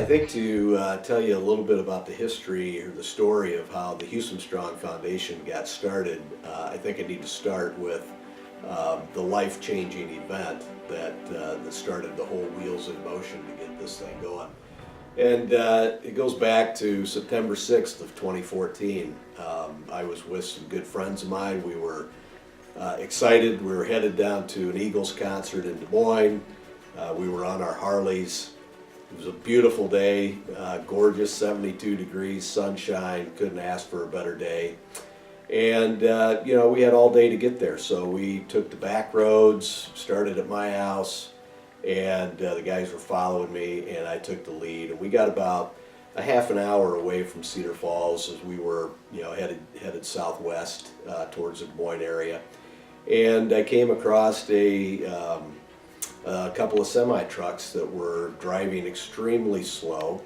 I think to tell you a little bit about the history or the story of how the HusomeStrong Foundation got started, I think I need to start with the life-changing event that started the whole wheels in motion to get this thing going. And it goes back to September 6th of 2014. I was with some good friends of mine. We were excited. We were headed down to an Eagles concert in Des Moines. We were on our Harleys. It was a beautiful day, gorgeous, 72 degrees, sunshine, couldn't ask for a better day. And, we had all day to get there, so we took the back roads, started at my house, and the guys were following me, and I took the lead. And we got about a half an hour away from Cedar Falls as we were, headed southwest towards the Des Moines area. And I came across a couple of semi-trucks that were driving extremely slow.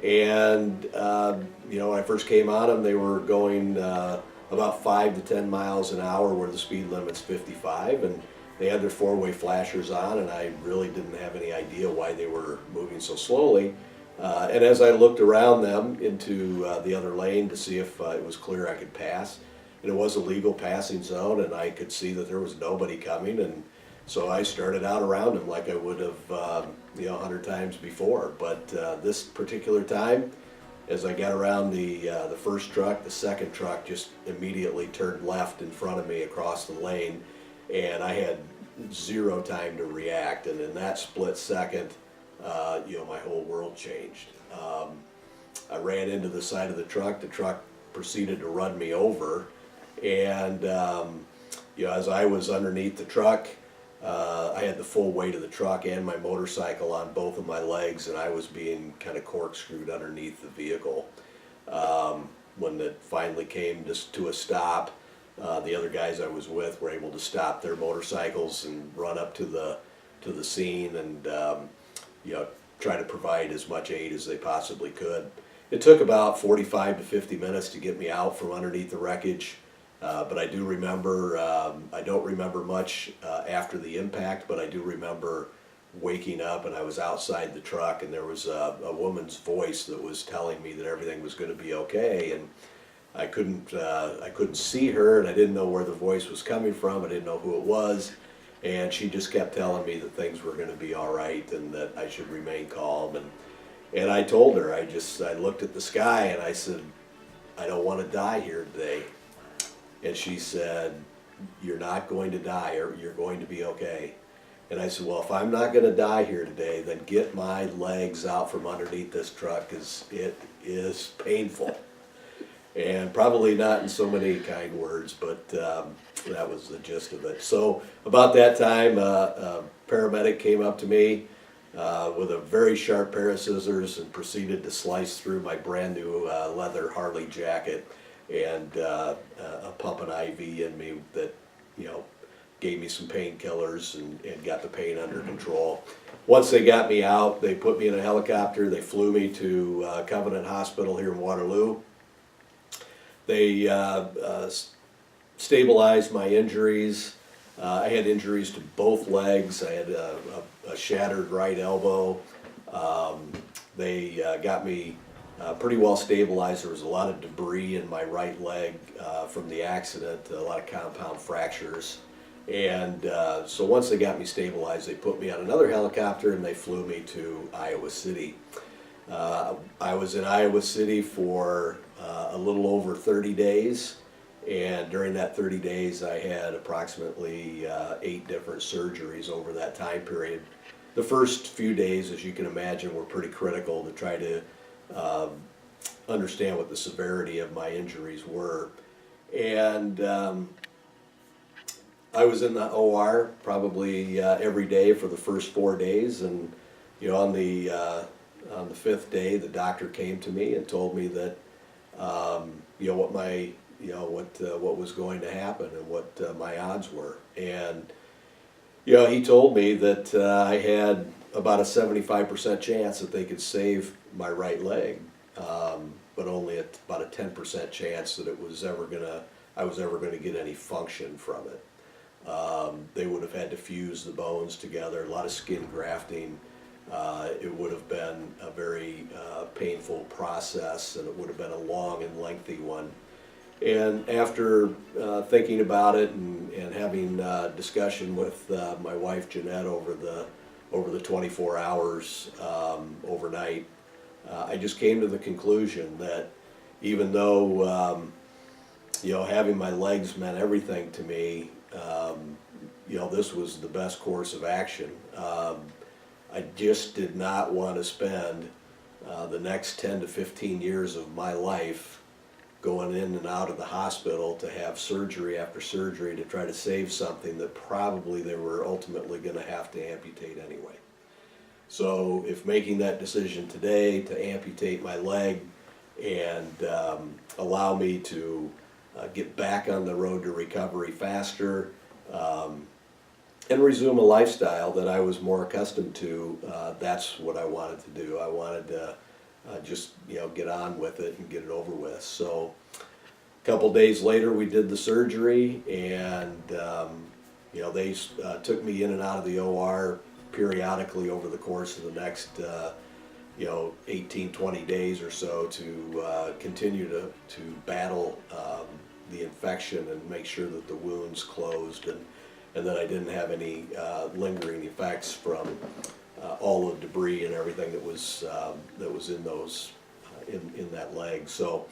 And, when I first came on them, they were going about 5 to 10 miles an hour where the speed limit's 55. And they had their four-way flashers on, and I really didn't have any idea why they were moving so slowly. And as I looked around them into the other lane to see if it was clear I could pass, and it was a legal passing zone, and I could see that there was nobody coming, and so I started out around them like I would have, 100 times before. But this particular time, as I got around the first truck, the second truck just immediately turned left in front of me across the lane, and I had zero time to react. And in that split second, my whole world changed. I ran into the side of the truck. The truck proceeded to run me over, and as I was underneath the truck, I had the full weight of the truck and my motorcycle on both of my legs, and I was being kind of corkscrewed underneath the vehicle. When it finally came just to a stop, the other guys I was with were able to stop their motorcycles and run up to the scene and try to provide as much aid as they possibly could. It took about 45 to 50 minutes to get me out from underneath the wreckage. But I do remember, I don't remember much after the impact, but I do remember waking up and I was outside the truck, and there was a woman's voice that was telling me that everything was going to be okay. And I couldn't see her, and I didn't know where the voice was coming from. I didn't know who it was, and she just kept telling me that things were going to be all right and that I should remain calm. And I told her, I looked at the sky and I said, I don't want to die here today. And she said, you're not going to die, or you're going to be okay. And I said, well, if I'm not going to die here today, then get my legs out from underneath this truck, because it is painful. And probably not in so many kind words, but that was the gist of it. So about that time, a paramedic came up to me with a very sharp pair of scissors and proceeded to slice through my brand new leather Harley jacket and a pump an IV in me that, gave me some painkillers and got the pain under control. Once they got me out, they put me in a helicopter. They flew me to Covenant Hospital here in Waterloo. They stabilized my injuries. I had injuries to both legs. I had a shattered right elbow. They got me pretty well stabilized. There was a lot of debris in my right leg from the accident, a lot of compound fractures. And so once they got me stabilized, they put me on another helicopter and they flew me to Iowa City. I was in Iowa City for a little over 30 days. And during that 30 days, I had approximately 8 different surgeries over that time period. The first few days, as you can imagine, were pretty critical to try to understand what the severity of my injuries were. And I was in the OR probably every day for the first 4 days, and on the 5th day, the doctor came to me and told me that what was going to happen and what my odds were. And he told me that I had about a 75% chance that they could save my right leg, but only about a 10% chance that I was ever gonna get any function from it. They would have had to fuse the bones together, a lot of skin grafting. it would have been a very painful process, and it would have been a long and lengthy one. And after thinking about it and having discussion with my wife Jeanette over the 24 hours overnight, I just came to the conclusion that even though having my legs meant everything to me, this was the best course of action. I just did not want to spend the next 10 to 15 years of my life going in and out of the hospital to have surgery after surgery to try to save something that probably they were ultimately going to have to amputate anyway. So if making that decision today to amputate my leg and allow me to get back on the road to recovery faster, and resume a lifestyle that I was more accustomed to, that's what I wanted to do. I wanted to just get on with it and get it over with. So a couple days later we did the surgery, and they took me in and out of the OR periodically over the course of the next 18, 20 days or so to continue to battle the infection and make sure that the wounds closed, and that I didn't have any lingering effects from all the debris and everything that was in those in that leg. So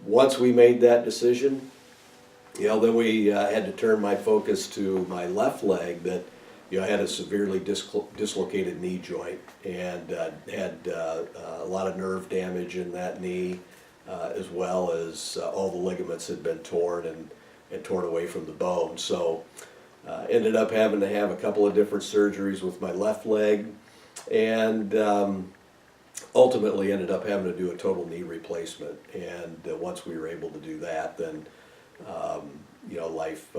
once we made that decision, then we had to turn my focus to my left leg that I had a severely dislocated knee joint, and had a lot of nerve damage in that knee, as well as all the ligaments had been torn and torn away from the bone. So ended up having to have a couple of different surgeries with my left leg, and ultimately ended up having to do a total knee replacement. And once we were able to do that, then life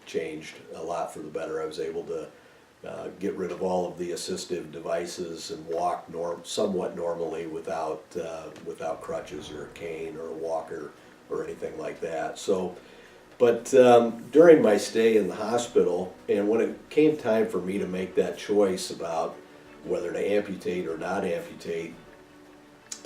changed a lot for the better. I was able to get rid of all of the assistive devices and walk somewhat normally without crutches or a cane or a walker or anything like that. So, but during my stay in the hospital, and when it came time for me to make that choice about whether to amputate or not amputate,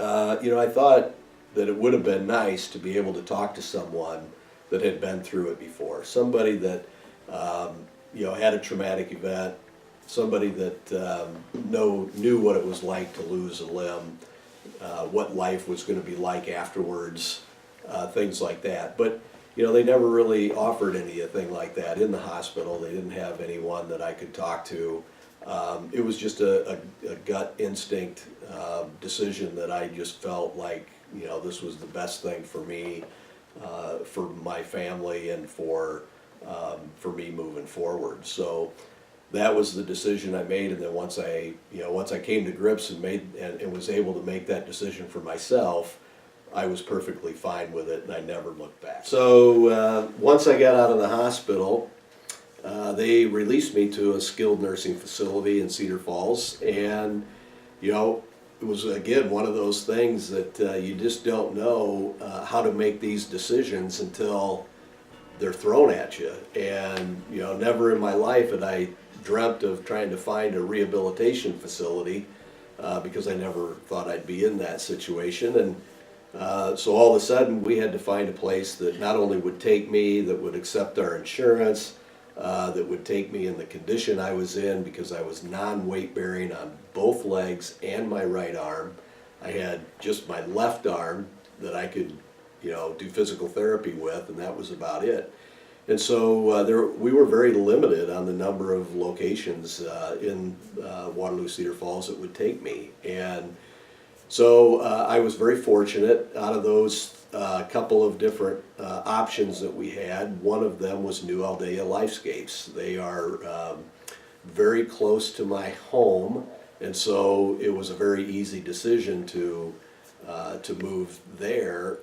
I thought that it would have been nice to be able to talk to someone that had been through it before, somebody that had a traumatic event, somebody that knew what it was like to lose a limb, what life was going to be like afterwards, things like that. But they never really offered anything like that in the hospital. They didn't have anyone that I could talk to. It was just a gut instinct decision that I just felt like this was the best thing for me, for my family, and for me moving forward. So that was the decision I made. And then once I came to grips and was able to make that decision for myself, I was perfectly fine with it, and I never looked back. So once I got out of the hospital, they released me to a skilled nursing facility in Cedar Falls, and it was again one of those things that you just don't know how to make these decisions until they're thrown at you. And never in my life had I dreamt of trying to find a rehabilitation facility, because I never thought I'd be in that situation. And so all of a sudden we had to find a place that not only would take me, that would accept our insurance, that would take me in the condition I was in, because I was non-weight bearing on both legs and my right arm. I had just my left arm that I could do physical therapy with, and that was about it. And so we were very limited on the number of locations in Waterloo Cedar Falls that would take me. And so I was very fortunate. Out of those couple of different options that we had, one of them was New Aldea Lifescapes. They are very close to my home, and so it was a very easy decision to move there,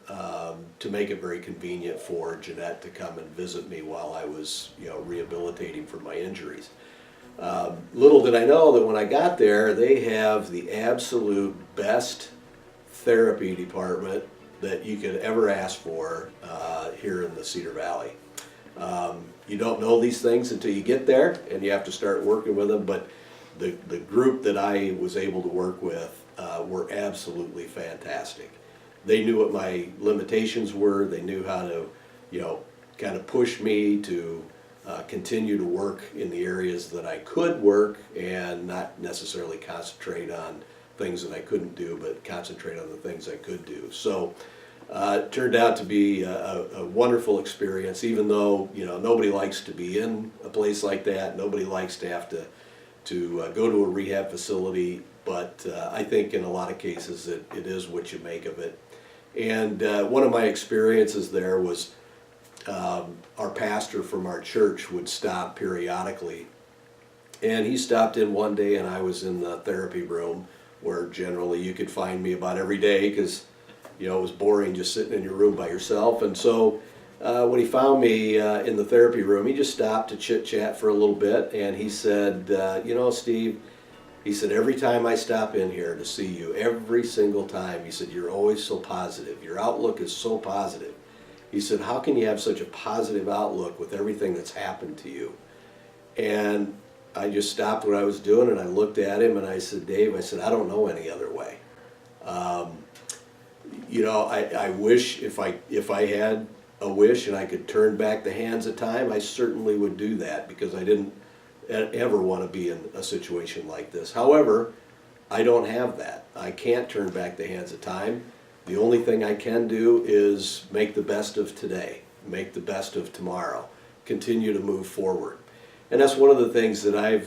to make it very convenient for Jeanette to come and visit me while I was rehabilitating from my injuries. Little did I know that when I got there, they have the absolute best therapy department that you could ever ask for here in the Cedar Valley. You don't know these things until you get there, and you have to start working with them, but the group that I was able to work with were absolutely fantastic. They knew what my limitations were. They knew how to, kind of push me to continue to work in the areas that I could work and not necessarily concentrate on things that I couldn't do, but concentrate on the things I could do. So it turned out to be a wonderful experience, even though, nobody likes to be in a place like that. Nobody likes to have to go to a rehab facility, but I think in a lot of cases it is what you make of it. And one of my experiences there was our pastor from our church would stop periodically. And he stopped in one day, and I was in the therapy room, where generally you could find me about every day because, it was boring just sitting in your room by yourself. And so when he found me in the therapy room, he just stopped to chit-chat for a little bit, and he said, Steve, he said, every time I stop in here to see you, every single time, he said, you're always so positive. Your outlook is so positive. He said, how can you have such a positive outlook with everything that's happened to you? And I just stopped what I was doing and I looked at him and I said, Dave, I don't know any other way. I wish if I had a wish and I could turn back the hands of time, I certainly would do that, because I didn't ever want to be in a situation like this. However, I don't have that. I can't turn back the hands of time. The only thing I can do is make the best of today, make the best of tomorrow, continue to move forward. And that's one of the things that I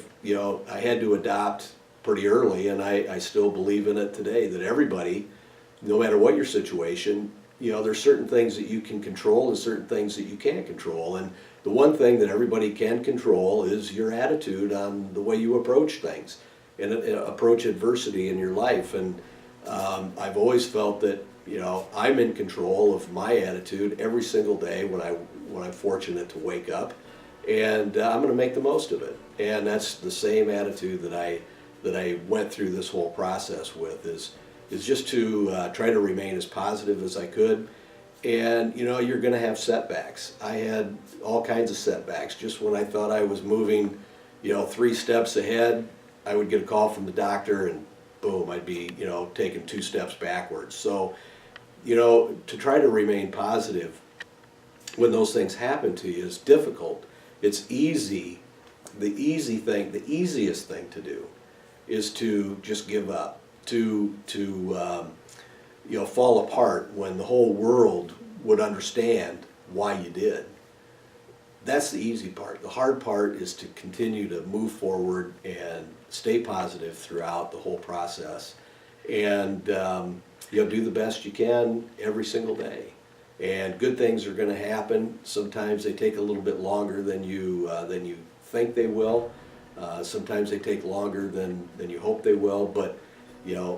had to adopt pretty early, and I still believe in it today, that everybody, no matter what your situation, there's certain things that you can control and certain things that you can't control. And the one thing that everybody can control is your attitude on the way you approach things and approach adversity in your life. And I've always felt that, I'm in control of my attitude every single day when I'm fortunate to wake up, and I'm going to make the most of it. And that's the same attitude that I went through this whole process with, is just to try to remain as positive as I could. And you're going to have setbacks. I had all kinds of setbacks. Just when I thought I was moving 3 steps ahead, I would get a call from the doctor, and boom, I'd be taking 2 steps backwards. So to try to remain positive when those things happen to you is difficult. It's easy. The easiest thing to do is to just give up, to fall apart when the whole world would understand why you did. That's the easy part. The hard part is to continue to move forward and stay positive throughout the whole process, and do the best you can every single day. And good things are going to happen. Sometimes they take a little bit longer than you think they will. Sometimes they take longer than you hope they will. But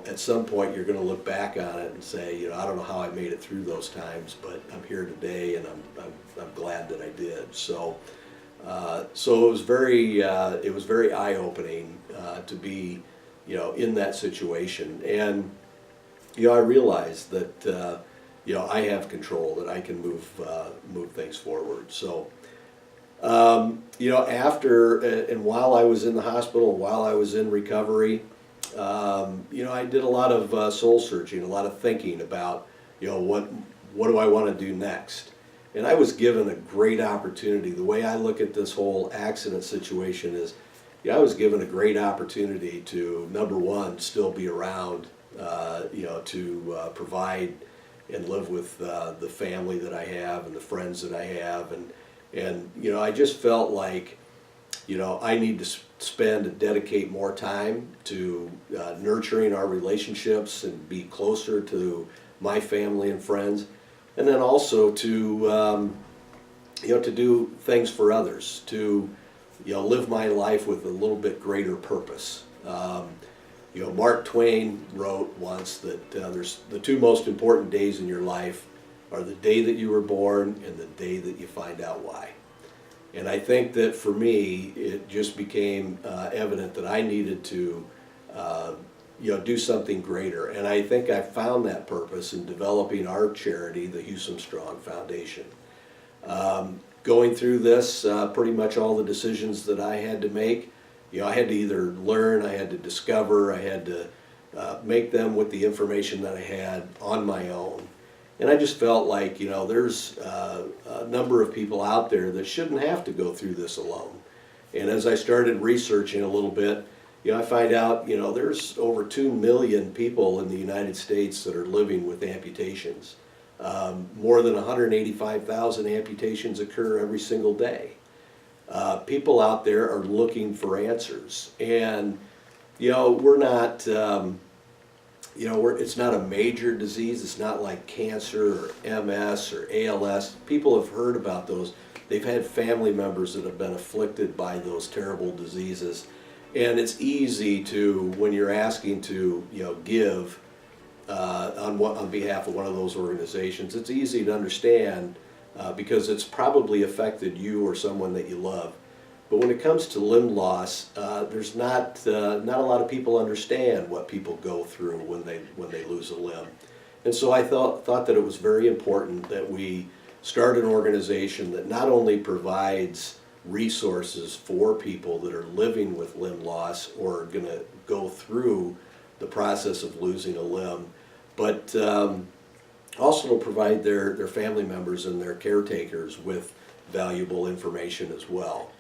at some point you're going to look back on it and say, I don't know how I made it through those times, but I'm here today, and I'm glad that I did. So it was very eye-opening to be in that situation. And I realized that I have control, that I can move things forward. So after and while I was in the hospital, while I was in recovery, I did a lot of soul searching, a lot of thinking about what do I want to do next. And I was given a great opportunity. The way I look at this whole accident situation is, I was given a great opportunity to, number one, still be around, to provide and live with the family that I have and the friends that I have, and I just felt like I need to spend and dedicate more time to nurturing our relationships and be closer to my family and friends, and then also to to do things for others, to live my life with a little bit greater purpose. Mark Twain wrote once that there's the 2 most important days in your life are the day that you were born and the day that you find out why. And I think that for me, it just became evident that I needed to do something greater. And I think I found that purpose in developing our charity, the HusomeStrong Foundation. Going through this, pretty much all the decisions that I had to make, I had to either learn, I had to discover, I had to make them with the information that I had on my own. And I just felt like, there's a number of people out there that shouldn't have to go through this alone. And as I started researching a little bit, I find out, there's over 2 million people in the United States that are living with amputations. More than 185,000 amputations occur every single day. People out there are looking for answers. And, we're not, it's not a major disease. It's not like cancer or MS or ALS. People have heard about those. They've had family members that have been afflicted by those terrible diseases. And it's easy to, when you're asking to, give on behalf of one of those organizations, it's easy to understand because it's probably affected you or someone that you love. But when it comes to limb loss, there's not a lot of people understand what people go through when they lose a limb. And so I thought that it was very important that we start an organization that not only provides resources for people that are living with limb loss or are going to go through the process of losing a limb, but also to provide their family members and their caretakers with valuable information as well.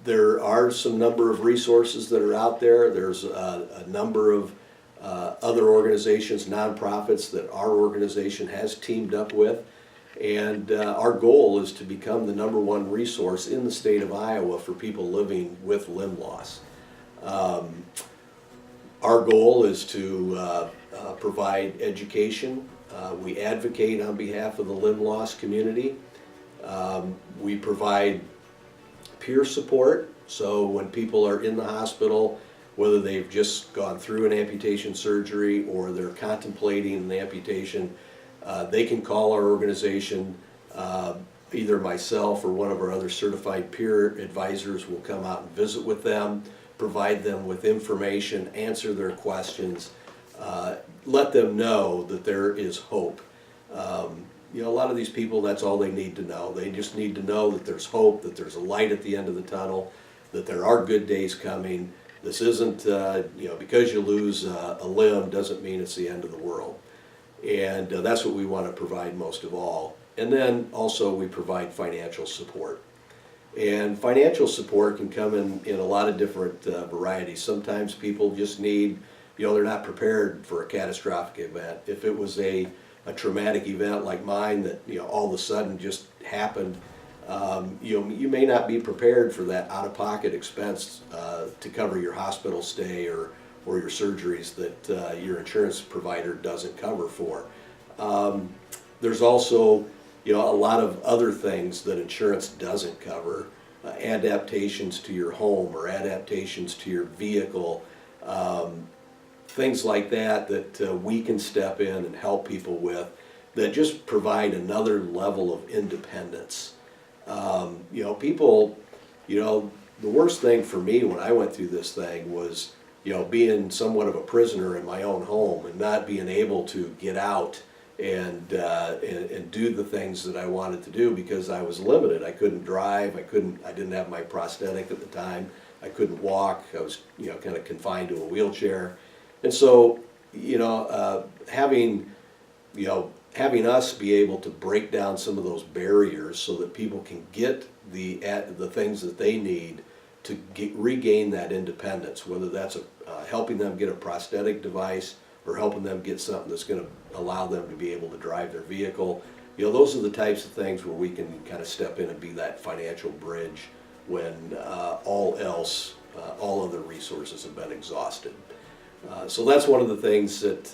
There are some number of resources that are out there. There's a number of other organizations, nonprofits that our organization has teamed up with. And our goal is to become the #1 resource in the state of Iowa for people living with limb loss. Our goal is to provide education. We advocate on behalf of the limb loss community. We provide peer support, so when people are in the hospital, whether they've just gone through an amputation surgery or they're contemplating an amputation, they can call our organization. Either myself or one of our other certified peer advisors will come out and visit with them, provide them with information, answer their questions, let them know that there is hope. A lot of these people, that's all they need to know. They just need to know that there's hope, that there's a light at the end of the tunnel, that there are good days coming. This isn't, because you lose a limb doesn't mean it's the end of the world. And that's what we want to provide most of all. And then also we provide financial support. And financial support can come in a lot of different varieties. Sometimes people just need, they're not prepared for a catastrophic event. If it was a traumatic event like mine that all of a sudden just happened, you may not be prepared for that out-of-pocket expense to cover your hospital stay or your surgeries that your insurance provider doesn't cover for. There's also a lot of other things that insurance doesn't cover, adaptations to your home or adaptations to your vehicle, things like that we can step in and help people with that just provide another level of independence. People, the worst thing for me when I went through this thing was, being somewhat of a prisoner in my own home and not being able to get out and do the things that I wanted to do because I was limited. I couldn't drive. I didn't have my prosthetic at the time. I couldn't walk. I was, kind of confined to a wheelchair. And so, having us be able to break down some of those barriers so that people can get the things that they need to regain that independence, whether that's helping them get a prosthetic device or helping them get something that's going to allow them to be able to drive their vehicle. Those are the types of things where we can kind of step in and be that financial bridge when all other resources have been exhausted. So that's one of the things that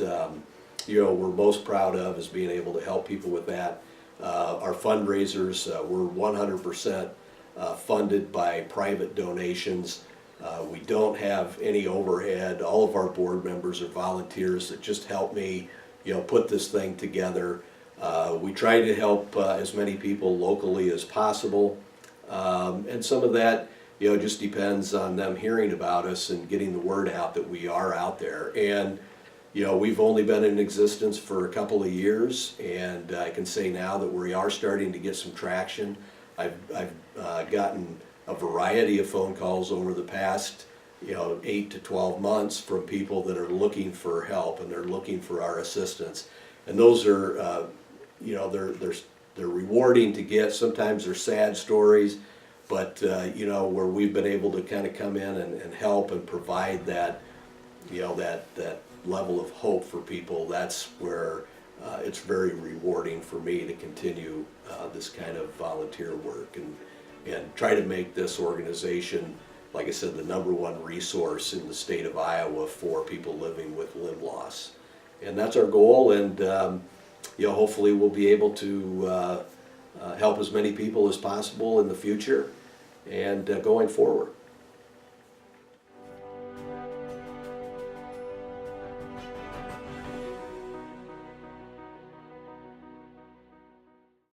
we're most proud of, is being able to help people with that. Our fundraisers, we're 100% funded by private donations. We don't have any overhead. All of our board members are volunteers that just help me, put this thing together. We try to help as many people locally as possible, and some of that, just depends on them hearing about us and getting the word out that we are out there. And we've only been in existence for a couple of years, and I can say now that we are starting to get some traction. I've gotten a variety of phone calls over the past 8 to 12 months from people that are looking for help and they're looking for our assistance, and those are they're rewarding to get. Sometimes they're sad stories, but where we've been able to kind of come in and help and provide that that level of hope for people. That's where it's very rewarding for me to continue this kind of volunteer work and try to make this organization, like I said, the #1 resource in the state of Iowa for people living with limb loss. And that's our goal, and hopefully we'll be able to help as many people as possible in the future and going forward.